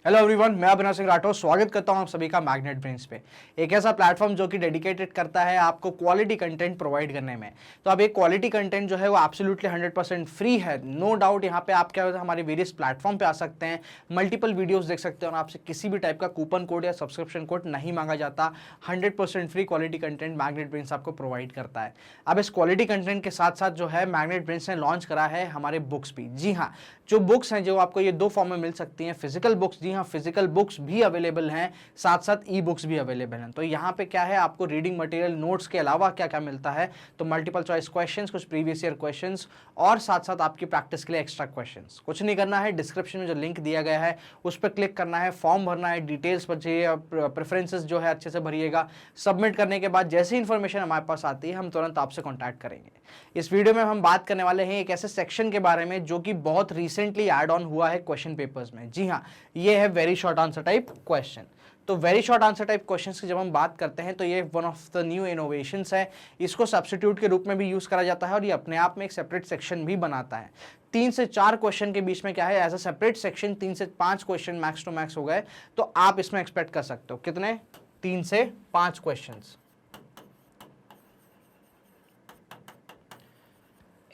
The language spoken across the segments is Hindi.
हेलो एवरीवन, मैं अभिनव सिंह राठौर स्वागत करता हूं आप सभी का मैग्नेट ब्रेन्स पे। एक ऐसा प्लेटफॉर्म जो कि डेडिकेटेड करता है आपको क्वालिटी कंटेंट प्रोवाइड करने में। तो अब एक क्वालिटी कंटेंट जो है वो एब्सोल्युटली 100% फ्री है, नो डाउट। यहाँ पे आप क्या होता है, हमारे वेरियस प्लेटफॉर्म पे आ सकते हैं, मल्टीपल वीडियोस देख सकते हैं और आपसे किसी भी टाइप का कूपन कोड या सब्सक्रिप्शन कोड नहीं मांगा जाता। 100% free quality content magnet brains आपको प्रोवाइड करता है। अब इस क्वालिटी कंटेंट के साथ साथ जो है मैग्नेट ब्रेन्स ने लॉन्च करा है हमारे बुक्स भी। जी हाँ, जो बुक्स हैं जो आपको ये दो फॉर्म में मिल सकती हैं, फिजिकल बुक्स, जी हाँ फिजिकल बुक्स भी अवेलेबल हैं, साथ साथ ई बुक्स भी अवेलेबल हैं। तो यहाँ पे क्या है, आपको रीडिंग मटेरियल नोट्स के अलावा क्या क्या मिलता है, तो मल्टीपल चॉइस क्वेश्चंस, कुछ प्रीवियस ईयर क्वेश्चंस और साथ साथ आपकी प्रैक्टिस के लिए एक्स्ट्रा क्वेश्चंस। कुछ नहीं करना है, डिस्क्रिप्शन में जो लिंक दिया गया है उस पर क्लिक करना है, फॉर्म भरना है, डिटेल्स भरिए, प्रेफरेंसेस जो है अच्छे से भरिएगा। सबमिट करने के बाद जैसी इन्फॉर्मेशन हमारे पास आती है हम तुरंत आपसे कॉन्टैक्ट करेंगे। इस वीडियो में हम बात करने वाले हैं एक ऐसे सेक्शन के बारे में जो कि बहुत रिसेंटली ऐड ऑन हुआ है क्वेश्चन पेपर्स में। जी हाँ, ये है very short answer type question. तो very short answer type questions की जब हम बात करते हैं तो ये one of the new innovations है। इसको सब्स्टिट्यूट के रूप में भी यूज करा जाता है और ये अपने आप में एक सेपरेट सेक्शन भी बनाता है। 3 से 4 क्वेश्चन के बीच में क्या है, एज अ सेपरेट सेक्शन 3 से 5 क्वेश्चन मैक्स टू मैक्स हो गए, तो आप इसमें एक्सपेक्ट कर सकते हो कितने, 3 से 5 question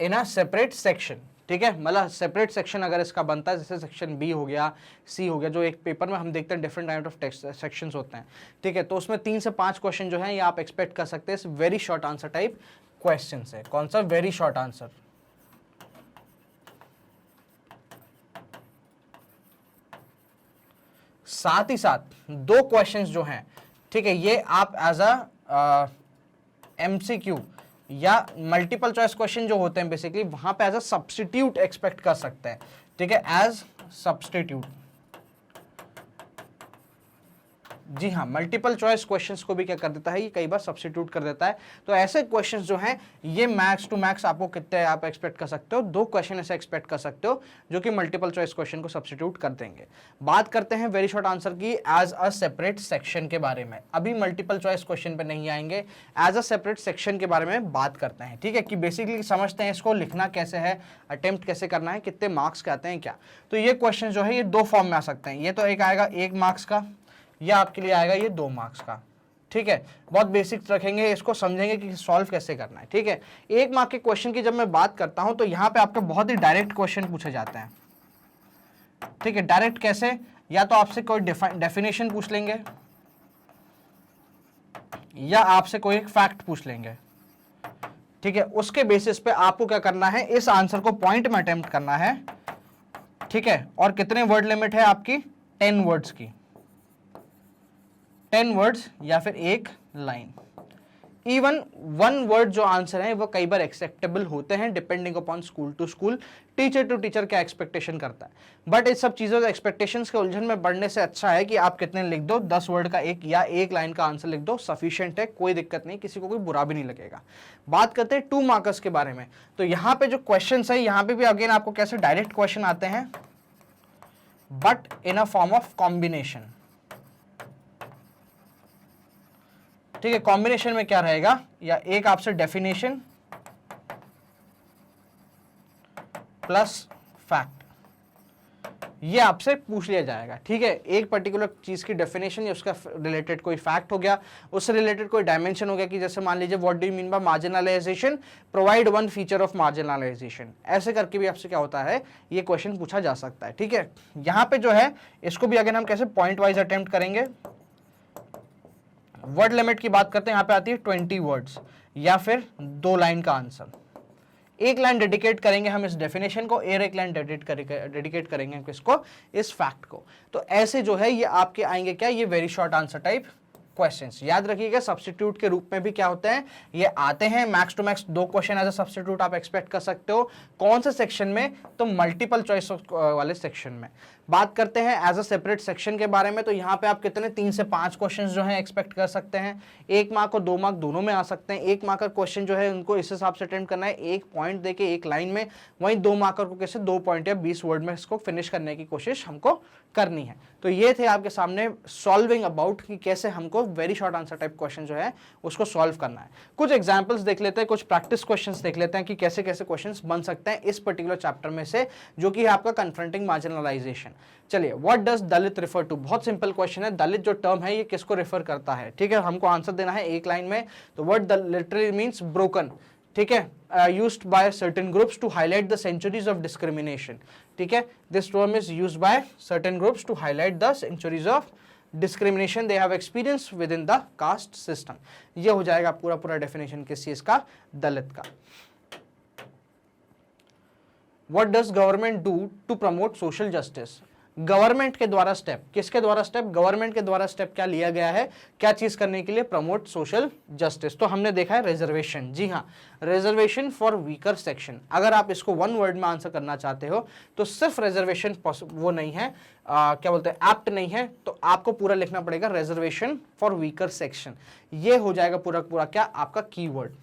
in a separate section. ठीक है, मतलब सेपरेट सेक्शन अगर इसका बनता है, जैसे सेक्शन बी हो गया, सी हो गया, जो एक पेपर में हम देखते हैं different kind of text sections होते हैं। ठीक है, तो उसमें 3 से 5 क्वेश्चन जो हैं ये आप एक्सपेक्ट कर सकते हैं इस very short answer type question से। कौन सा, वेरी शॉर्ट आंसर। साथ ही साथ 2 क्वेश्चंस जो हैं, ठीक है, ये आप एज अ एमसीक्यू या मल्टीपल चॉइस क्वेश्चन जो होते हैं बेसिकली वहां पे एज अ सब्स्टिट्यूट एक्सपेक्ट कर सकते हैं। ठीक है, एज सब्स्टिट्यूट। जी हाँ, मल्टीपल चॉइस क्वेश्चंस को भी क्या कर देता है, ये कई बार सब्स्टिट्यूट कर देता है। तो ऐसे क्वेश्चंस जो हैं ये मैक्स टू मैक्स आपको कितने आप एक्सपेक्ट कर सकते हो, 2 क्वेश्चन ऐसे एक्सपेक्ट कर सकते हो जो कि मल्टीपल चॉइस क्वेश्चन को सब्स्टिट्यूट कर देंगे। बात करते हैं वेरी शॉर्ट आंसर की एज अ सेपरेट सेक्शन के बारे में। अभी मल्टीपल चॉइस क्वेश्चन पे नहीं आएंगे, एज अ सेपरेट सेक्शन के बारे में बात करते हैं। ठीक है, कि बेसिकली समझते हैं इसको लिखना कैसे है, अटेम्प्ट कैसे करना है, कितने मार्क्स के आते हैं क्या। तो ये क्वेश्चन जो है ये 2 फॉर्म में आ सकते हैं। ये तो एक आएगा 1 मार्क्स का, या आपके लिए आएगा ये 2 मार्क्स का। ठीक है, बहुत बेसिक रखेंगे, इसको समझेंगे कि सॉल्व कैसे करना है। ठीक है, 1 मार्क के क्वेश्चन की जब मैं बात करता हूं तो यहां पे आपको बहुत ही डायरेक्ट क्वेश्चन पूछे जाते हैं। ठीक है, डायरेक्ट कैसे, या तो आपसे कोई डेफिनेशन पूछ लेंगे या आपसे कोई एक फैक्ट पूछ लेंगे। ठीक है, उसके बेसिस पे आपको क्या करना है, इस आंसर को पॉइंट में अटेम्प्ट करना है। ठीक है, और कितने वर्ड लिमिट है आपकी, 10 वर्ड्स की, 10 वर्ड्स या फिर 1 लाइन। इवन 1 वर्ड जो आंसर है वो कई बार एक्सेप्टेबल होते हैं depending upon school to school, teacher to teacher क्या एक्सपेक्टेशन करता है। बट इस सब चीजों एक्सपेक्टेशंस के उलझन में बढ़ने से अच्छा है कि आप कितने लिख दो, 10 वर्ड का एक या 1 लाइन का आंसर लिख दो, सफिशिएंट है, कोई दिक्कत नहीं, किसी को कोई बुरा भी नहीं लगेगा। बात करते हैं 2 मार्कर्स के बारे में। तो यहाँ पे जो क्वेश्चन है, यहाँ पे भी अगेन आपको कैसे डायरेक्ट क्वेश्चन आते हैं, but in a form of combination. ठीक है, कॉम्बिनेशन में क्या रहेगा, या एक आपसे डेफिनेशन प्लस फैक्ट, ये आपसे पूछ लिया जाएगा। ठीक है, एक पर्टिकुलर चीज की डेफिनेशन या उसका रिलेटेड कोई फैक्ट हो गया, उससे रिलेटेड कोई डायमेंशन हो गया, कि जैसे मान लीजिए what do you mean by marginalisation, provide 1 feature of marginalisation. ऐसे करके भी आपसे क्या होता है, ये क्वेश्चन पूछा जा सकता है। ठीक है, यहां पे जो है इसको भी अगर हम कैसे पॉइंट वाइज अटेम्प्ट करेंगे। वर्ड लिमिट की बात करते हैं, यहां पे आती है 20 वर्ड्स या फिर 2 लाइन का आंसर। 1 लाइन डेडिकेट करेंगे हम इस डेफिनेशन को, 1 लाइन डेडिकेट करेंगे हम किसको, इस फैक्ट को। तो ऐसे जो है ये आपके आएंगे क्या, ये very short answer type questions. याद रखिएगा सब्स्टिट्यूट के रूप में भी क्या होते हैं, ये आते हैं। Max to max 2 question as a substitute आप एक्सपेक्ट कर सकते हो। कौन से सेक्शन में, तो मल्टीपल चॉइस वाले सेक्शन में। बात करते हैं एज अ सेपरेट सेक्शन के बारे में, तो यहाँ पे आप कितने, 3 से 5 क्वेश्चन जो है एक्सपेक्ट कर सकते हैं। 1 मार्क और 2 मार्क दोनों में आ सकते हैं। 1 मार्कर क्वेश्चन जो है उनको इस हिसाब से अटेम्प्ट करना है, 1 पॉइंट देके 1 लाइन में। वहीं 2 मार्कर को कैसे 2 पॉइंट या 20 वर्ड में इसको फिनिश करने की कोशिश हमको करनी है। तो ये थे आपके सामने सॉल्विंग अबाउट कि कैसे हमको very short answer type question जो है उसको सॉल्व करना है। कुछ एग्जांपल्स देख लेते हैं, कुछ प्रैक्टिस क्वेश्चंस देख लेते हैं कि कैसे कैसे क्वेश्चंस बन सकते हैं इस पर्टिकुलर चैप्टर में से, जो कि है आपका कन्फ्रंटिंग मार्जिनलाइजेशन। चलिए, what does Dalit refer to, बहुत सिंपल क्वेश्चन है। दलित जो टर्म है ये किसको रेफर करता है, ठीक है, हमको आंसर देना है एक लाइन में। तो वर्ड लिटरली मीन्स ब्रोकन, ठीक है, used by certain groups to highlight the centuries of discrimination, ठीक है, this term is used by certain groups to highlight the centuries of discrimination they have experienced within the caste system। ये हो जाएगा पूरा पूरा डेफिनेशन किस चीज का, दलित का। What does government do to promote social justice? Government के द्वारा स्टेप, किसके द्वारा स्टेप, गवर्नमेंट के द्वारा स्टेप क्या लिया गया है, क्या चीज करने के लिए, प्रमोट सोशल जस्टिस। तो हमने देखा है रिजर्वेशन, जी हाँ, रिजर्वेशन फॉर वीकर सेक्शन। अगर आप इसको वन वर्ड में आंसर करना चाहते हो तो सिर्फ रिजर्वेशन वो नहीं है, क्या बोलते हैं, एप्ट नहीं है, तो आपको पूरा लिखना पड़ेगा रिजर्वेशन फॉर वीकर सेक्शन। ये हो जाएगा पूरा पूरा क्या आपका कीवर्ड।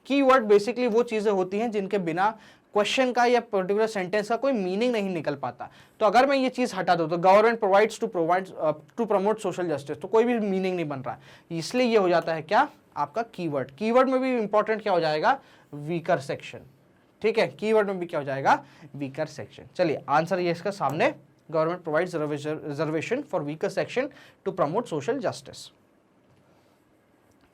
कीवर्ड बेसिकली वो चीजें होती हैं जिनके बिना क्वेश्चन का या पर्टिकुलर सेंटेंस का कोई मीनिंग नहीं निकल पाता। तो अगर मैं ये चीज हटा दूं तो government provides to promote social justice, तो कोई भी मीनिंग नहीं बन रहा है, इसलिए ये हो जाता है क्या आपका कीवर्ड। कीवर्ड में भी इंपॉर्टेंट क्या हो जाएगा, वीकर सेक्शन, ठीक है, कीवर्ड में भी क्या हो जाएगा, वीकर सेक्शन। चलिए आंसर ये इसका सामने, government provides reservation for weaker section two promote social justice.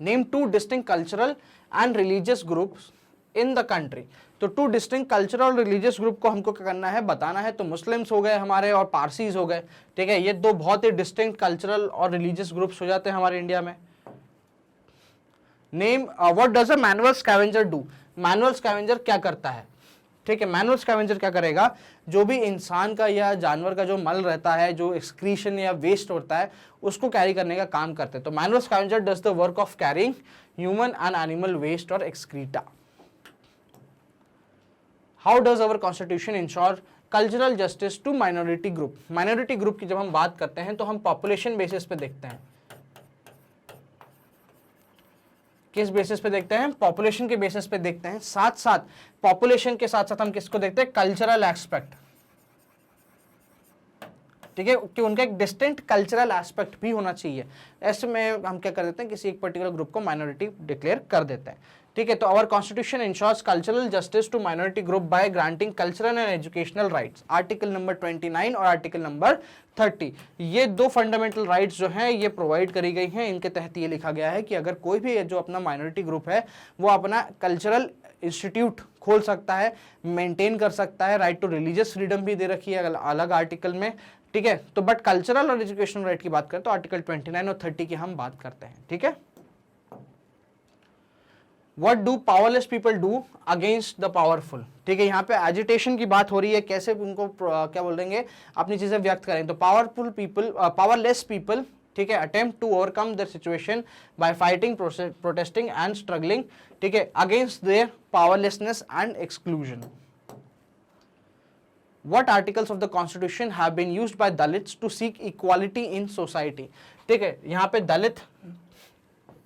Name two distinct cultural and religious groups in the country. तो टू डिस्टिंक्ट कल्चरल और रिलीजियस ग्रुप को हमको क्या करना है, बताना है। तो मुस्लिम्स हो गए हमारे और पारसीज हो गए, ठीक है, ये दो बहुत ही डिस्टिंक्ट कल्चरल और रिलीजियस ग्रुप्स हो जाते हैं हमारे इंडिया में। Name what does a manual scavenger do, manual scavenger क्या करता है, ठीक है, मैनुअल स्कैवेंजर क्या करेगा, जो भी इंसान का या जानवर का जो मल रहता है, जो एक्सक्रीशन या वेस्ट होता है, उसको कैरी करने का काम करते हैं। तो manual scavenger does the work of carrying human and animal waste और excreta. How does our constitution ensure cultural justice to minority group. Minority group की जब हम बात करते हैं तो हम पॉपुलेशन बेसिस पे देखते हैं, किस बेसिस पे देखते हैं, पॉपुलेशन के बेसिस पे देखते हैं। साथ साथ पॉपुलेशन के साथ साथ हम किसको देखते हैं, कल्चरल एस्पेक्ट, ठीक है, कि उनका एक डिस्टिंक्ट कल्चरल एस्पेक्ट भी होना चाहिए। ऐसे में हम क्या कर देते हैं, किसी एक पर्टिकुलर ग्रुप को माइनॉरिटी डिक्लेयर कर देते हैं, ठीक है। तो our constitution ensures cultural justice to minority group by granting cultural and educational rights, article number 29 और आर्टिकल नंबर 30। ये दो फंडामेंटल राइट्स जो हैं ये प्रोवाइड करी गई हैं। इनके तहत ये लिखा गया है कि अगर कोई भी जो अपना माइनॉरिटी ग्रुप है वो अपना कल्चरल इंस्टीट्यूट खोल सकता है, मेंटेन कर सकता है, राइट टू रिलीजियस फ्रीडम भी दे रखी है अलग आर्टिकल में, ठीक है। तो बट कल्चरल और एजुकेशनल राइट की बात करें तो आर्टिकल 29 और 30 की हम बात करते हैं, ठीक है। What do powerless people do against the powerful, ठीक है, यहाँ पे एजिटेशन की बात हो रही है, कैसे उनको क्या बोल देंगे, अपनी चीजें व्यक्त करें। तो पावरफुल पीपल, पावरलेस पीपल, ठीक है, attempt to overcome their situation by fighting, protesting and struggling, ठीक है, against their powerlessness and exclusion. What articles of the constitution have been used by Dalits to seek equality in society, ठीक है, यहाँ पे दलित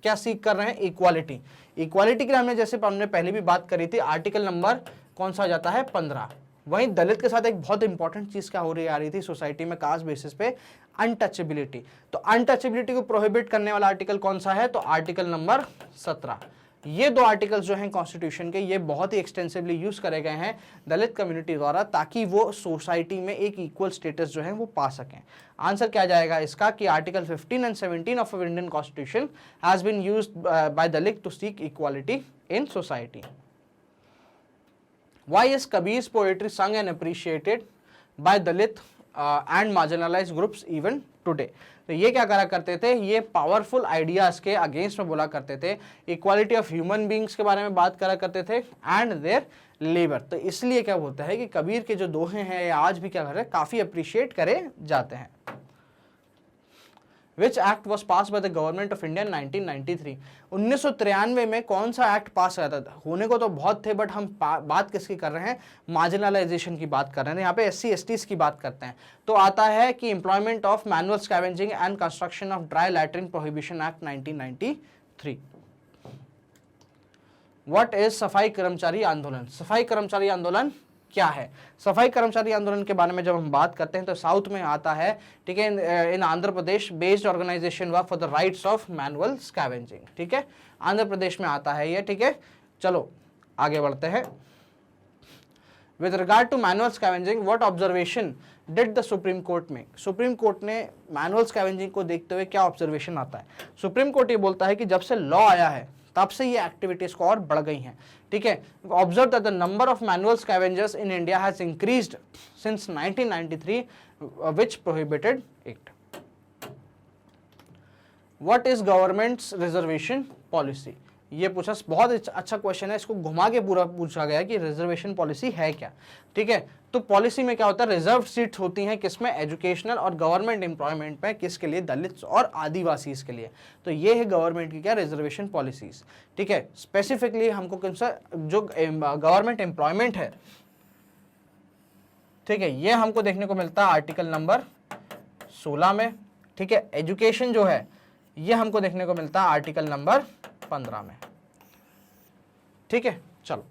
क्या सीख कर रहे हैं, इक्वालिटी। इक्वालिटी के हमने जैसे हमने पहले भी बात करी थी, आर्टिकल नंबर कौन सा आ जाता है, 15। वहीं दलित के साथ एक बहुत इंपॉर्टेंट चीज क्या हो रही आ रही थी सोसाइटी में कास्ट बेसिस पे, अनटचेबिलिटी। तो अनटचेबिलिटी को प्रोहिबिट करने वाला आर्टिकल कौन सा है, तो आर्टिकल नंबर 17। ये दो आर्टिकल्स जो हैं कॉन्स्टिट्यूशन के, ये बहुत ही एक्सटेंसिवली यूज करे गए हैं दलित कम्युनिटी द्वारा, ताकि वो सोसाइटी में एक इक्वल स्टेटस जो है वो पा सकें। आंसर क्या जाएगा इसका कि article 15 and 17 of Indian constitution has been used by Dalit to seek equality in society. Why is Kabir's poetry sung and appreciated by Dalit and marginalized groups even today? तो ये क्या करा करते थे, ये पावरफुल आइडियाज के अगेंस्ट में बोला करते थे, इक्वालिटी ऑफ ह्यूमन बींग्स के बारे में बात करा करते थे एंड देयर लेबर। तो इसलिए क्या होता है कि कबीर के जो दोहे हैं ये आज भी क्या कर रहे हैं, काफी अप्रिशिएट करे जाते हैं। Which act was passed by the government of India in 1993? 1993 में कौन सा एक्ट पास हुआ था, होने को तो बहुत थे बट हम बात किसकी कर रहे हैं, मार्जिनलाइजेशन की बात कर रहे हैं। यहाँ पे SC/STs की बात करते हैं तो आता है कि employment of manual scavenging and construction of dry latrine prohibition act 1993। What is सफाई कर्मचारी आंदोलन, सफाई कर्मचारी आंदोलन क्या है। सफाई कर्मचारी आंदोलन के बारे में जब हम बात करते हैं तो साउथ में आता है, ठीक है, in Andhra Pradesh based organisation work for the rights of manual scavenging, ठीक है, आंध्र प्रदेश में आता है ये, ठीक है। चलो आगे बढ़ते हैं। With regard to manual scavenging, what observation did the Supreme Court make? Supreme court ने मैनुअल स्कैवेंजिंग को देखते हुए क्या ऑब्जर्वेशन आता है? सुप्रीम कोर्ट ये बोलता है कि जब से लॉ आया है तब से ये एक्टिविटीज को और बढ़ गई हैं, ठीक है। Observe that the number of manual scavengers in India has increased since 1993 which prohibited it. What is governments reservation policy? ये पूछा, बहुत अच्छा क्वेश्चन है, इसको घुमा के पूरा पूछा गया कि रिजर्वेशन पॉलिसी है क्या, ठीक है। तो पॉलिसी में क्या होता है, रिजर्व सीट्स होती हैं किसमें, एजुकेशनल और गवर्नमेंट एम्प्लॉयमेंट में, किसके लिए, दलित और आदिवासी के लिए। तो ये है गवर्नमेंट की क्या रिजर्वेशन पॉलिसीज, ठीक है। स्पेसिफिकली हमको कौन सा जो गवर्नमेंट एम्प्लॉयमेंट है, ठीक है, ये हमको देखने को मिलता है आर्टिकल नंबर 16 में, ठीक है। एजुकेशन जो है ये हमको देखने को मिलता है आर्टिकल नंबर 15 में, ठीक है। चलो,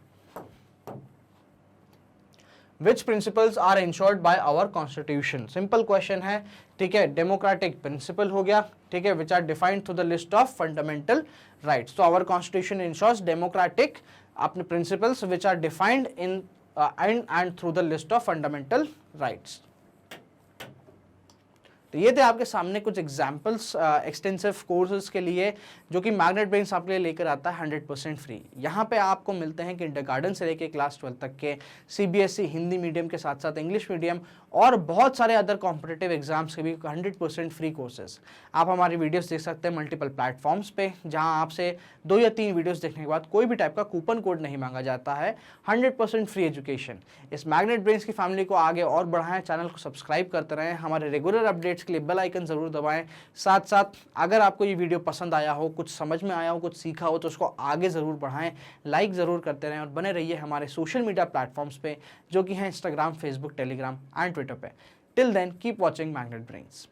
which principles are ensured by our constitution? Simple question है, ठीक है। डेमोक्रेटिक प्रिंसिपल हो गया, ठीक है, which are defined through the list of fundamental rights. तो आवर कॉन्स्टिट्यूशन इंश्योर्स डेमोक्रेटिक अपने principles which are defined in and through the list of fundamental rights. तो ये थे आपके सामने कुछ एग्जाम्पल्स एक्सटेंसिव कोर्सेज के लिए जो कि मैग्नेट ब्रेन्स आपके लिए लेकर आता है 100% फ्री। यहाँ पे आपको मिलते हैं किंडरगार्टन से लेकर क्लास 12 तक के सीबीएसई हिंदी मीडियम के साथ साथ इंग्लिश मीडियम और बहुत सारे अदर कॉम्पिटिटिव एग्जाम्स के भी 100% फ्री कोर्सेज। आप हमारी वीडियोस देख सकते हैं मल्टीपल प्लेटफॉर्म्स पे, जहाँ आपसे 2 या 3 वीडियोस देखने के बाद कोई भी टाइप का कूपन कोड नहीं मांगा जाता है। 100% फ्री एजुकेशन। इस मैग्नेट ब्रेन्स की फैमिली को आगे और बढ़ाएं, चैनल को सब्सक्राइब करते रहें, हमारे रेगुलर अपडेट्स के लिए बेल आइकन जरूर दबाएं। साथ साथ अगर आपको ये वीडियो पसंद आया हो, कुछ समझ में आया हो, कुछ सीखा हो, तो उसको आगे ज़रूर बढ़ाएं, लाइक ज़रूर करते रहें और बने रहिए हमारे सोशल मीडिया प्लेटफॉर्म्स पे जो कि हैं Instagram, Facebook, Telegram and Twitter पे। Till then keep watching magnet brains.